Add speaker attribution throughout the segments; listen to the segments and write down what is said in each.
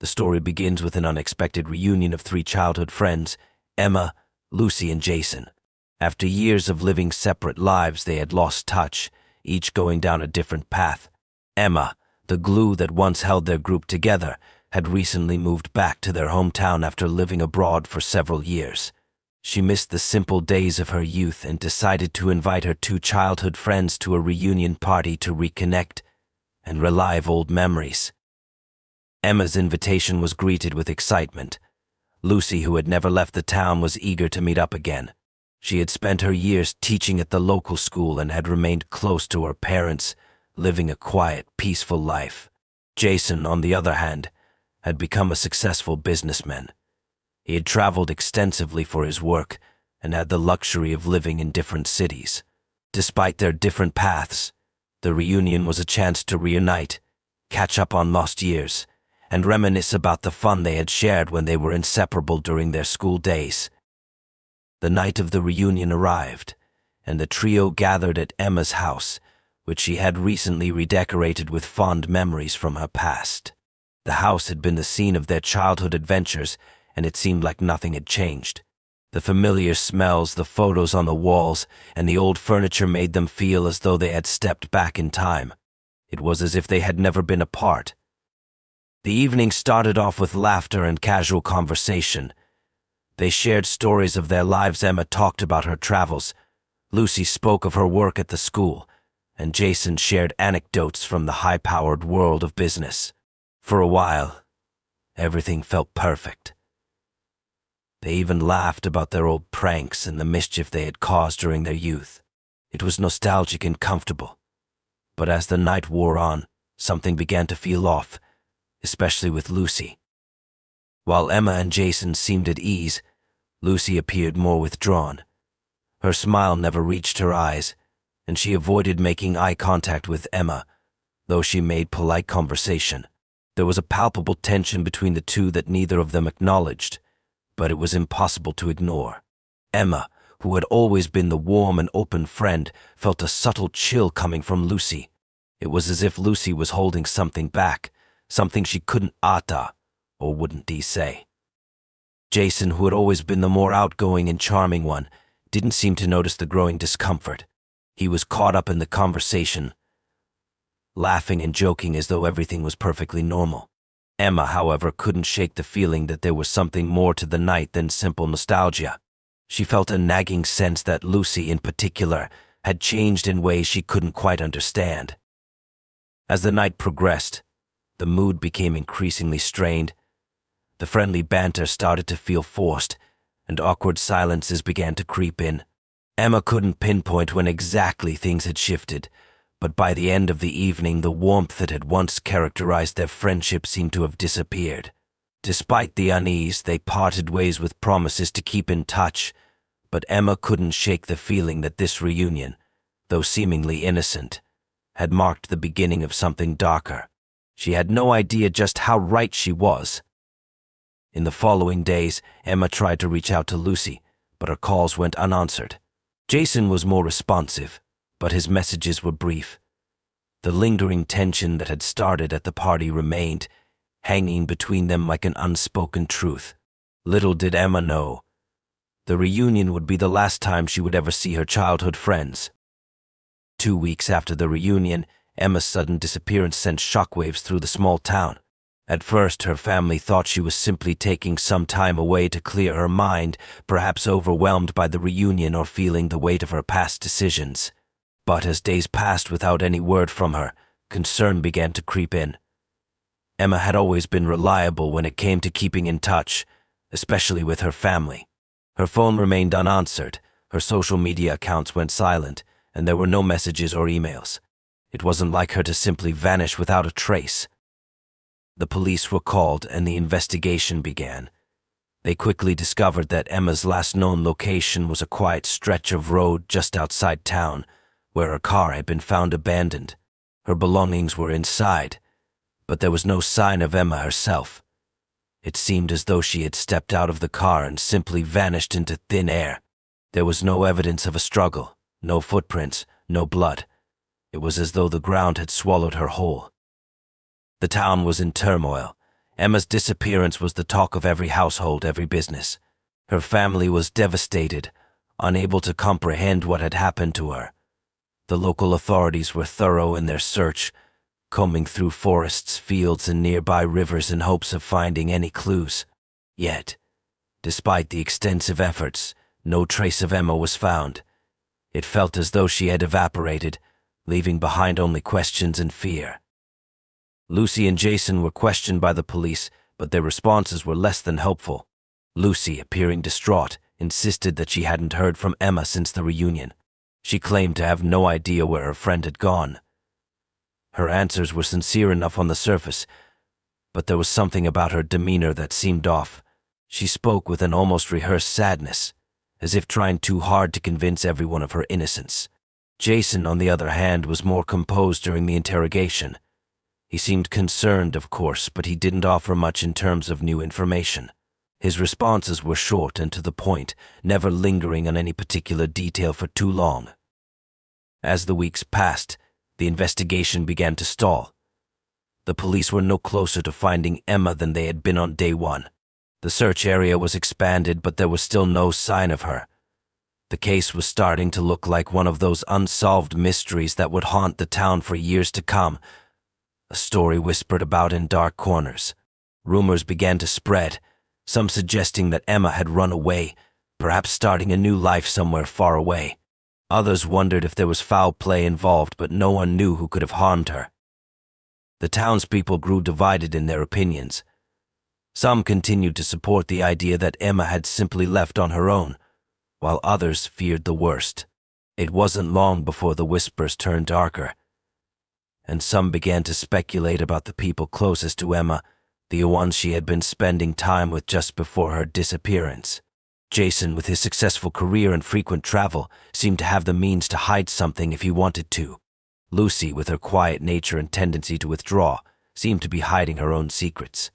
Speaker 1: The story begins with an unexpected reunion of three childhood friends, Emma, Lucy, and Jason. After years of living separate lives, they had lost touch, each going down a different path. Emma, the glue that once held their group together, had recently moved back to their hometown after living abroad for several years. She missed the simple days of her youth and decided to invite her two childhood friends to a reunion party to reconnect and relive old memories. Emma's invitation was greeted with excitement. Lucy, who had never left the town, was eager to meet up again. She had spent her years teaching at the local school and had remained close to her parents, living a quiet, peaceful life. Jason, on the other hand, had become a successful businessman. He had traveled extensively for his work and had the luxury of living in different cities. Despite their different paths, the reunion was a chance to reunite, catch up on lost years, and reminisce about the fun they had shared when they were inseparable during their school days. The night of the reunion arrived, and the trio gathered at Emma's house, which she had recently redecorated with fond memories from her past. The house had been the scene of their childhood adventures, and it seemed like nothing had changed. The familiar smells, the photos on the walls, and the old furniture made them feel as though they had stepped back in time. It was as if they had never been apart. The evening started off with laughter and casual conversation. They shared stories of their lives. Emma talked about her travels. Lucy spoke of her work at the school, and Jason shared anecdotes from the high-powered world of business. For a while, everything felt perfect. They even laughed about their old pranks and the mischief they had caused during their youth. It was nostalgic and comfortable. But as the night wore on, something began to feel off, especially with Lucy. While Emma and Jason seemed at ease, Lucy appeared more withdrawn. Her smile never reached her eyes, and she avoided making eye contact with Emma, though she made polite conversation. There was a palpable tension between the two that neither of them acknowledged, but it was impossible to ignore. Emma, who had always been the warm and open friend, felt a subtle chill coming from Lucy. It was as if Lucy was holding something back, something she couldn't utter, or wouldn't say. Jason, who had always been the more outgoing and charming one, didn't seem to notice the growing discomfort. He was caught up in the conversation, laughing and joking as though everything was perfectly normal. Emma, however, couldn't shake the feeling that there was something more to the night than simple nostalgia. She felt a nagging sense that Lucy, in particular, had changed in ways she couldn't quite understand. As the night progressed, the mood became increasingly strained. The friendly banter started to feel forced, and awkward silences began to creep in. Emma couldn't pinpoint when exactly things had shifted, but by the end of the evening, the warmth that had once characterized their friendship seemed to have disappeared. Despite the unease, they parted ways with promises to keep in touch, but Emma couldn't shake the feeling that this reunion, though seemingly innocent, had marked the beginning of something darker. She had no idea just how right she was. In the following days, Emma tried to reach out to Lucy, but her calls went unanswered. Jason was more responsive, but his messages were brief. The lingering tension that had started at the party remained, hanging between them like an unspoken truth. Little did Emma know, the reunion would be the last time she would ever see her childhood friends. 2 weeks after the reunion, Emma's sudden disappearance sent shockwaves through the small town. At first, her family thought she was simply taking some time away to clear her mind, perhaps overwhelmed by the reunion or feeling the weight of her past decisions. But as days passed without any word from her, concern began to creep in. Emma had always been reliable when it came to keeping in touch, especially with her family. Her phone remained unanswered, her social media accounts went silent, and there were no messages or emails. It wasn't like her to simply vanish without a trace. The police were called and the investigation began. They quickly discovered that Emma's last known location was a quiet stretch of road just outside town, where her car had been found abandoned. Her belongings were inside, but there was no sign of Emma herself. It seemed as though she had stepped out of the car and simply vanished into thin air. There was no evidence of a struggle, no footprints, no blood. It was as though the ground had swallowed her whole. The town was in turmoil, Emma's disappearance was the talk of every household, every business. Her family was devastated, unable to comprehend what had happened to her. The local authorities were thorough in their search, combing through forests, fields, and nearby rivers in hopes of finding any clues. Yet, despite the extensive efforts, no trace of Emma was found. It felt as though she had evaporated, leaving behind only questions and fear. Lucy and Jason were questioned by the police, but their responses were less than helpful. Lucy, appearing distraught, insisted that she hadn't heard from Emma since the reunion. She claimed to have no idea where her friend had gone. Her answers were sincere enough on the surface, but there was something about her demeanor that seemed off. She spoke with an almost rehearsed sadness, as if trying too hard to convince everyone of her innocence. Jason, on the other hand, was more composed during the interrogation. He seemed concerned, of course, but he didn't offer much in terms of new information. His responses were short and to the point, never lingering on any particular detail for too long. As the weeks passed, the investigation began to stall. The police were no closer to finding Emma than they had been on day one. The search area was expanded, but there was still no sign of her. The case was starting to look like one of those unsolved mysteries that would haunt the town for years to come, a story whispered about in dark corners. Rumors began to spread, some suggesting that Emma had run away, perhaps starting a new life somewhere far away. Others wondered if there was foul play involved, but no one knew who could have harmed her. The townspeople grew divided in their opinions. Some continued to support the idea that Emma had simply left on her own, while others feared the worst. It wasn't long before the whispers turned darker, and some began to speculate about the people closest to Emma, the ones she had been spending time with just before her disappearance. Jason, with his successful career and frequent travel, seemed to have the means to hide something if he wanted to. Lucy, with her quiet nature and tendency to withdraw, seemed to be hiding her own secrets.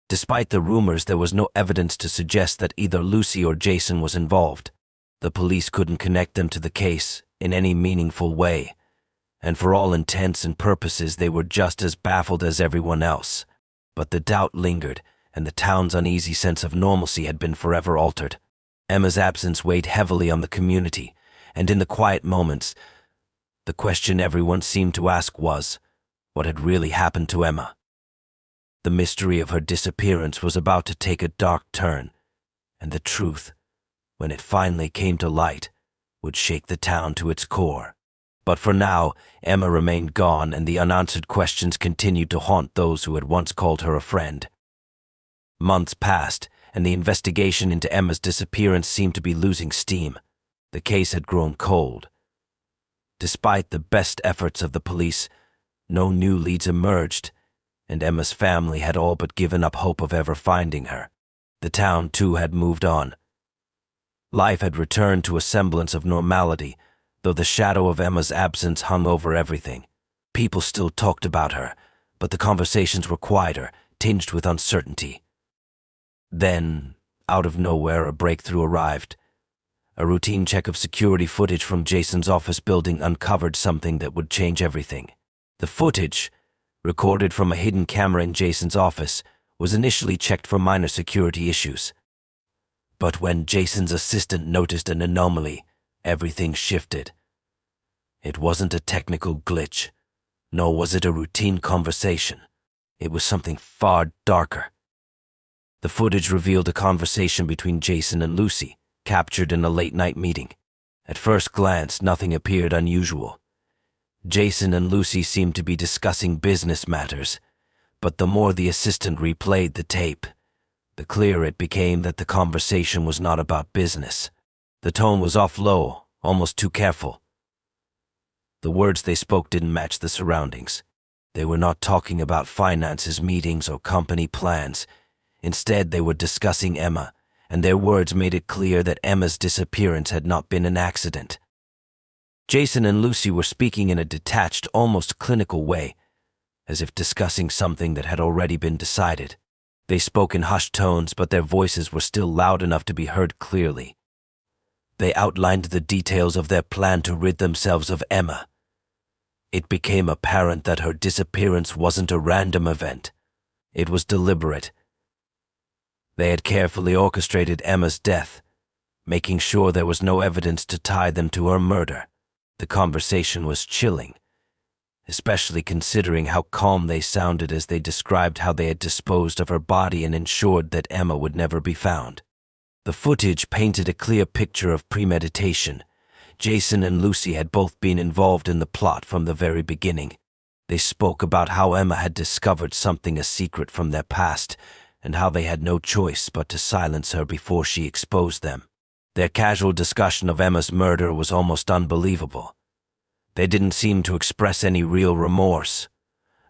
Speaker 1: Despite the rumors, there was no evidence to suggest that either Lucy or Jason was involved. The police couldn't connect them to the case in any meaningful way, and for all intents and purposes they were just as baffled as everyone else. But the doubt lingered, and the town's uneasy sense of normalcy had been forever altered. Emma's absence weighed heavily on the community, and in the quiet moments, the question everyone seemed to ask was, what had really happened to Emma? The mystery of her disappearance was about to take a dark turn, and the truth, when it finally came to light, would shake the town to its core. But for now, Emma remained gone, and the unanswered questions continued to haunt those who had once called her a friend. Months passed, and the investigation into Emma's disappearance seemed to be losing steam. The case had grown cold. Despite the best efforts of the police, no new leads emerged, and Emma's family had all but given up hope of ever finding her. The town, too, had moved on. Life had returned to a semblance of normality, though the shadow of Emma's absence hung over everything. People still talked about her, but the conversations were quieter, tinged with uncertainty. Then, out of nowhere, a breakthrough arrived. A routine check of security footage from Jason's office building uncovered something that would change everything. The footage, recorded from a hidden camera in Jason's office, was initially checked for minor security issues. But when Jason's assistant noticed an anomaly, everything shifted. It wasn't a technical glitch, nor was it a routine conversation. It was something far darker. The footage revealed a conversation between Jason and Lucy, captured in a late-night meeting. At first glance, nothing appeared unusual. Jason and Lucy seemed to be discussing business matters, but the more the assistant replayed the tape, the clearer it became that the conversation was not about business. The tone was off low, almost too careful. The words they spoke didn't match the surroundings. They were not talking about finances, meetings, or company plans. Instead, they were discussing Emma, and their words made it clear that Emma's disappearance had not been an accident. Jason and Lucy were speaking in a detached, almost clinical way, as if discussing something that had already been decided. They spoke in hushed tones, but their voices were still loud enough to be heard clearly. They outlined the details of their plan to rid themselves of Emma. It became apparent that her disappearance wasn't a random event. It was deliberate. They had carefully orchestrated Emma's death, making sure there was no evidence to tie them to her murder. The conversation was chilling, especially considering how calm they sounded as they described how they had disposed of her body and ensured that Emma would never be found. The footage painted a clear picture of premeditation. Jason and Lucy had both been involved in the plot from the very beginning. They spoke about how Emma had discovered something a secret from their past, and how they had no choice but to silence her before she exposed them. Their casual discussion of Emma's murder was almost unbelievable. They didn't seem to express any real remorse,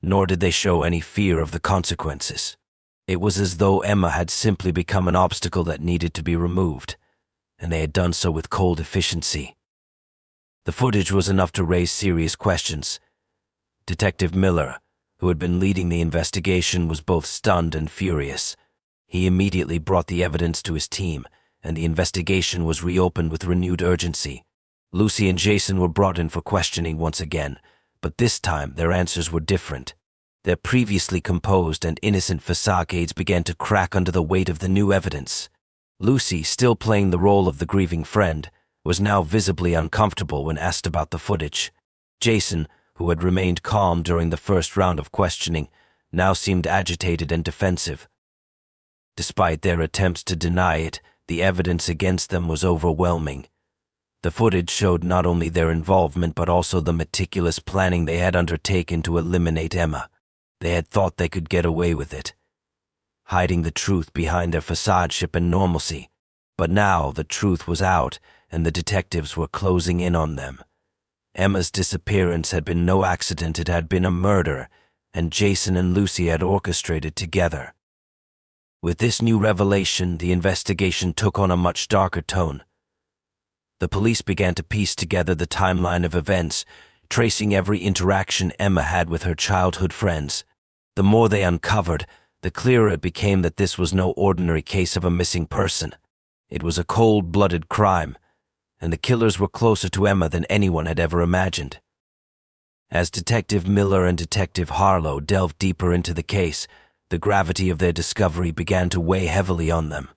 Speaker 1: nor did they show any fear of the consequences. It was as though Emma had simply become an obstacle that needed to be removed, and they had done so with cold efficiency. The footage was enough to raise serious questions. Detective Miller, who had been leading the investigation, was both stunned and furious. He immediately brought the evidence to his team, and the investigation was reopened with renewed urgency. Lucy and Jason were brought in for questioning once again, but this time their answers were different. Their previously composed and innocent facades began to crack under the weight of the new evidence. Lucy, still playing the role of the grieving friend, was now visibly uncomfortable when asked about the footage. Jason, who had remained calm during the first round of questioning, now seemed agitated and defensive. Despite their attempts to deny it, the evidence against them was overwhelming. The footage showed not only their involvement but also the meticulous planning they had undertaken to eliminate Emma. They had thought they could get away with it, hiding the truth behind their facadeship and normalcy. But now the truth was out, and the detectives were closing in on them. Emma's disappearance had been no accident, it had been a murder, and Jason and Lucy had orchestrated together. With this new revelation, the investigation took on a much darker tone. The police began to piece together the timeline of events, tracing every interaction Emma had with her childhood friends. The more they uncovered, the clearer it became that this was no ordinary case of a missing person. It was a cold-blooded crime, and the killers were closer to Emma than anyone had ever imagined. As Detective Miller and Detective Harlow delved deeper into the case, the gravity of their discovery began to weigh heavily on them.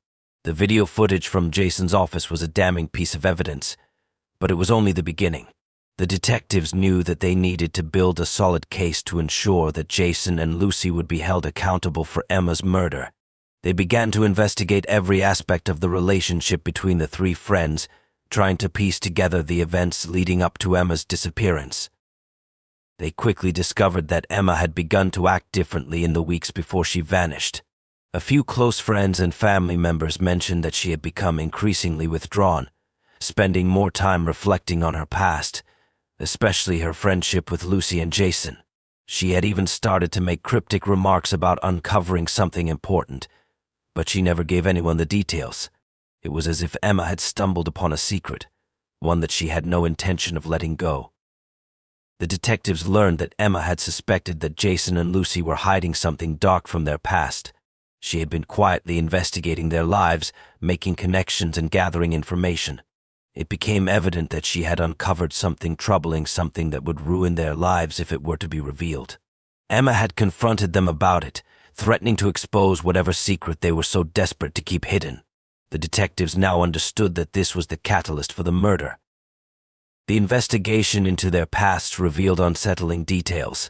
Speaker 1: The video footage from Jason's office was a damning piece of evidence, but it was only the beginning. The detectives knew that they needed to build a solid case to ensure that Jason and Lucy would be held accountable for Emma's murder. They began to investigate every aspect of the relationship between the three friends, trying to piece together the events leading up to Emma's disappearance. They quickly discovered that Emma had begun to act differently in the weeks before she vanished. A few close friends and family members mentioned that she had become increasingly withdrawn, spending more time reflecting on her past, especially her friendship with Lucy and Jason. She had even started to make cryptic remarks about uncovering something important, but she never gave anyone the details. It was as if Emma had stumbled upon a secret, one that she had no intention of letting go. The detectives learned that Emma had suspected that Jason and Lucy were hiding something dark from their past. She had been quietly investigating their lives, making connections and gathering information. It became evident that she had uncovered something troubling, something that would ruin their lives if it were to be revealed. Emma had confronted them about it, threatening to expose whatever secret they were so desperate to keep hidden. The detectives now understood that this was the catalyst for the murder. The investigation into their past revealed unsettling details.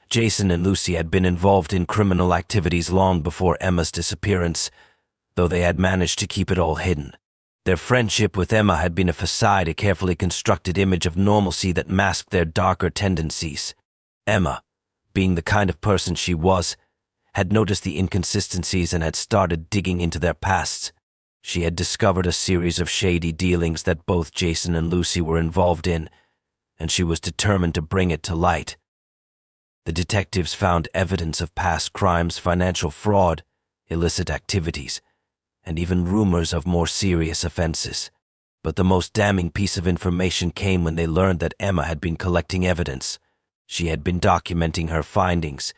Speaker 1: Jason and Lucy had been involved in criminal activities long before Emma's disappearance, though they had managed to keep it all hidden. Their friendship with Emma had been a facade, a carefully constructed image of normalcy that masked their darker tendencies. Emma, being the kind of person she was, had noticed the inconsistencies and had started digging into their pasts. She had discovered a series of shady dealings that both Jason and Lucy were involved in, and she was determined to bring it to light. The detectives found evidence of past crimes, financial fraud, illicit activities, and even rumors of more serious offenses. But the most damning piece of information came when they learned that Emma had been collecting evidence. She had been documenting her findings,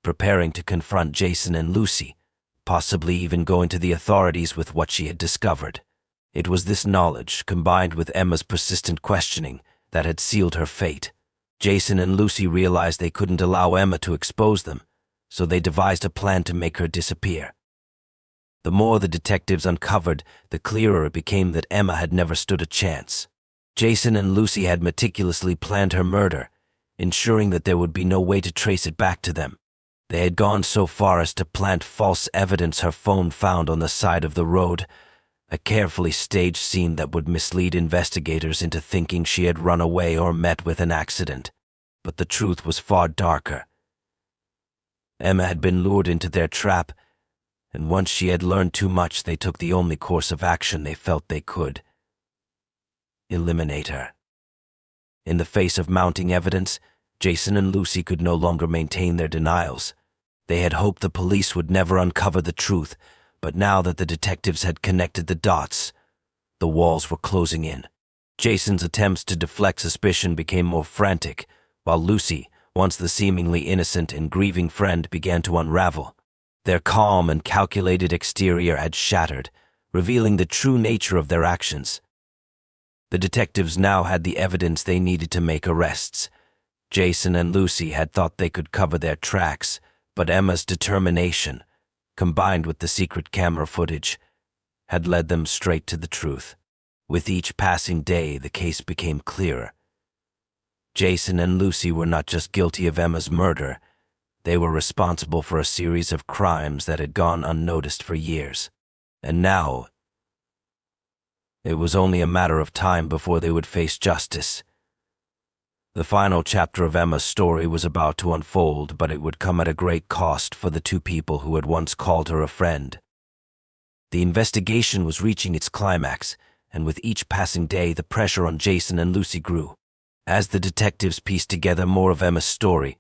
Speaker 1: preparing to confront Jason and Lucy, possibly even going to the authorities with what she had discovered. It was this knowledge, combined with Emma's persistent questioning, that had sealed her fate. Jason and Lucy realized they couldn't allow Emma to expose them, so they devised a plan to make her disappear. The more the detectives uncovered, the clearer it became that Emma had never stood a chance. Jason and Lucy had meticulously planned her murder, ensuring that there would be no way to trace it back to them. They had gone so far as to plant false evidence her phone found on the side of the road, a carefully staged scene that would mislead investigators into thinking she had run away or met with an accident. But the truth was far darker. Emma had been lured into their trap, and once she had learned too much, they took the only course of action they felt they could: eliminate her. In the face of mounting evidence, Jason and Lucy could no longer maintain their denials. They had hoped the police would never uncover the truth, but now that the detectives had connected the dots, the walls were closing in. Jason's attempts to deflect suspicion became more frantic, while Lucy, once the seemingly innocent and grieving friend, began to unravel. Their calm and calculated exterior had shattered, revealing the true nature of their actions. The detectives now had the evidence they needed to make arrests. Jason and Lucy had thought they could cover their tracks, but Emma's determination, combined with the secret camera footage, had led them straight to the truth. With each passing day, the case became clearer. Jason and Lucy were not just guilty of Emma's murder, they were responsible for a series of crimes that had gone unnoticed for years. And now, it was only a matter of time before they would face justice. The final chapter of Emma's story was about to unfold, but it would come at a great cost for the two people who had once called her a friend. The investigation was reaching its climax, and with each passing day, the pressure on Jason and Lucy grew. As the detectives pieced together more of Emma's story,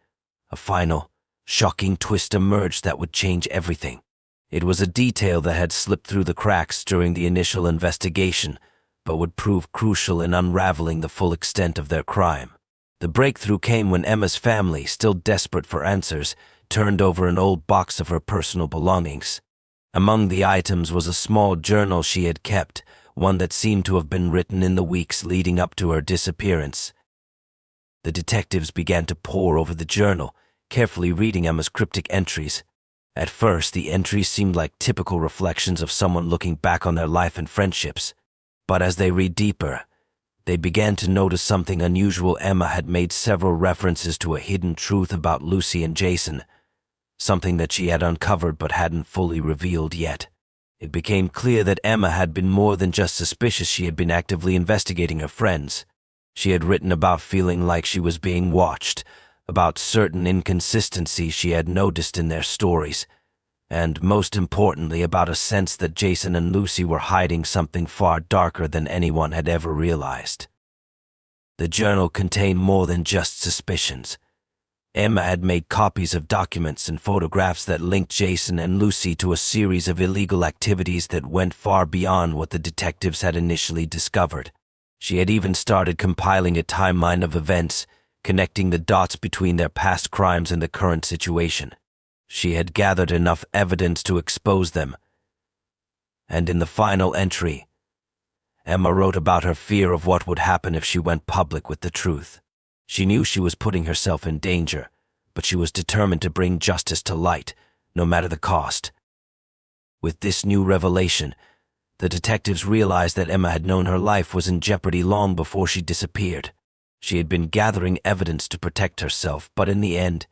Speaker 1: a final, shocking twist emerged that would change everything. It was a detail that had slipped through the cracks during the initial investigation, but would prove crucial in unraveling the full extent of their crime. The breakthrough came when Emma's family, still desperate for answers, turned over an old box of her personal belongings. Among the items was a small journal she had kept, one that seemed to have been written in the weeks leading up to her disappearance. The detectives began to pore over the journal, carefully reading Emma's cryptic entries. At first, the entries seemed like typical reflections of someone looking back on their life and friendships. But as they read deeper, they began to notice something unusual. Emma had made several references to a hidden truth about Lucy and Jason, something that she had uncovered but hadn't fully revealed yet. It became clear that Emma had been more than just suspicious. She had been actively investigating her friends. She had written about feeling like she was being watched, about certain inconsistencies she had noticed in their stories, and most importantly, about a sense that Jason and Lucy were hiding something far darker than anyone had ever realized. The journal contained more than just suspicions. Emma had made copies of documents and photographs that linked Jason and Lucy to a series of illegal activities that went far beyond what the detectives had initially discovered. She had even started compiling a timeline of events, connecting the dots between their past crimes and the current situation. She had gathered enough evidence to expose them. And in the final entry, Emma wrote about her fear of what would happen if she went public with the truth. She knew she was putting herself in danger, but she was determined to bring justice to light, no matter the cost. With this new revelation, the detectives realized that Emma had known her life was in jeopardy long before she disappeared. She had been gathering evidence to protect herself, but in the end,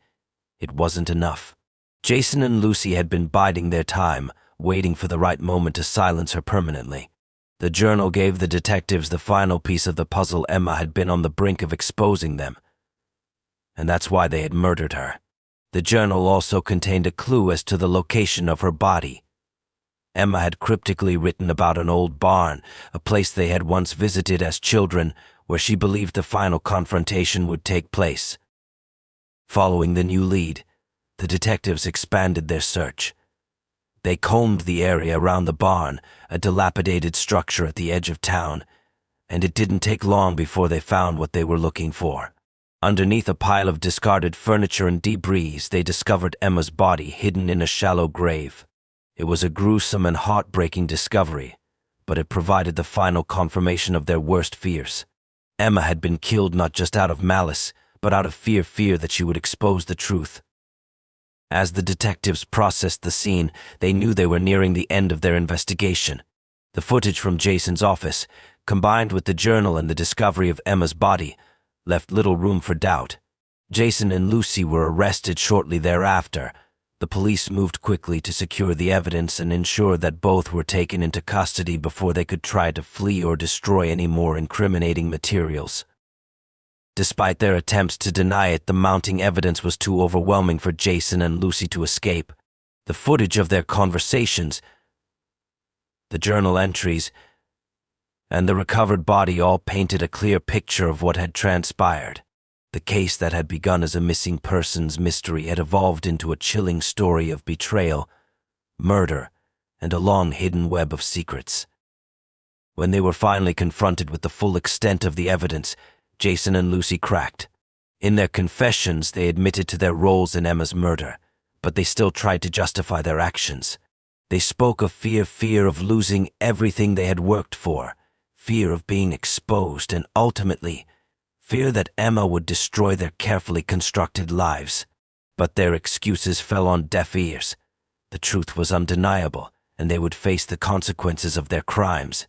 Speaker 1: it wasn't enough. Jason and Lucy had been biding their time, waiting for the right moment to silence her permanently. The journal gave the detectives the final piece of the puzzle. Emma had been on the brink of exposing them, and that's why they had murdered her. The journal also contained a clue as to the location of her body. Emma had cryptically written about an old barn, a place they had once visited as children, where she believed the final confrontation would take place. Following the new lead, the detectives expanded their search. They combed the area around the barn, a dilapidated structure at the edge of town, and it didn't take long before they found what they were looking for. Underneath a pile of discarded furniture and debris, they discovered Emma's body hidden in a shallow grave. It was a gruesome and heartbreaking discovery, but it provided the final confirmation of their worst fears. Emma had been killed not just out of malice, but out of fear that she would expose the truth. As the detectives processed the scene, they knew they were nearing the end of their investigation. The footage from Jason's office, combined with the journal and the discovery of Emma's body, left little room for doubt. Jason and Lucy were arrested shortly thereafter. The police moved quickly to secure the evidence and ensure that both were taken into custody before they could try to flee or destroy any more incriminating materials. Despite their attempts to deny it, the mounting evidence was too overwhelming for Jason and Lucy to escape. The footage of their conversations, the journal entries, and the recovered body all painted a clear picture of what had transpired. The case that had begun as a missing persons mystery had evolved into a chilling story of betrayal, murder, and a long hidden web of secrets. When they were finally confronted with the full extent of the evidence, Jason and Lucy cracked. In their confessions, they admitted to their roles in Emma's murder, but they still tried to justify their actions. They spoke of fear of losing everything they had worked for, fear of being exposed, and ultimately, fear that Emma would destroy their carefully constructed lives. But their excuses fell on deaf ears. The truth was undeniable, and they would face the consequences of their crimes.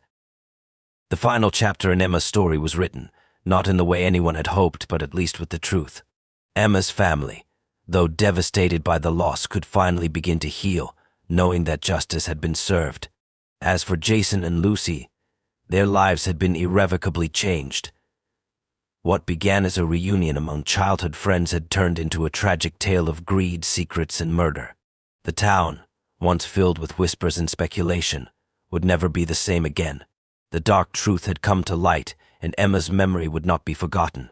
Speaker 1: The final chapter in Emma's story was written, not in the way anyone had hoped, but at least with the truth. Emma's family, though devastated by the loss, could finally begin to heal, knowing that justice had been served. As for Jason and Lucy, their lives had been irrevocably changed. What began as a reunion among childhood friends had turned into a tragic tale of greed, secrets, and murder. The town, once filled with whispers and speculation, would never be the same again. The dark truth had come to light, and Emma's memory would not be forgotten.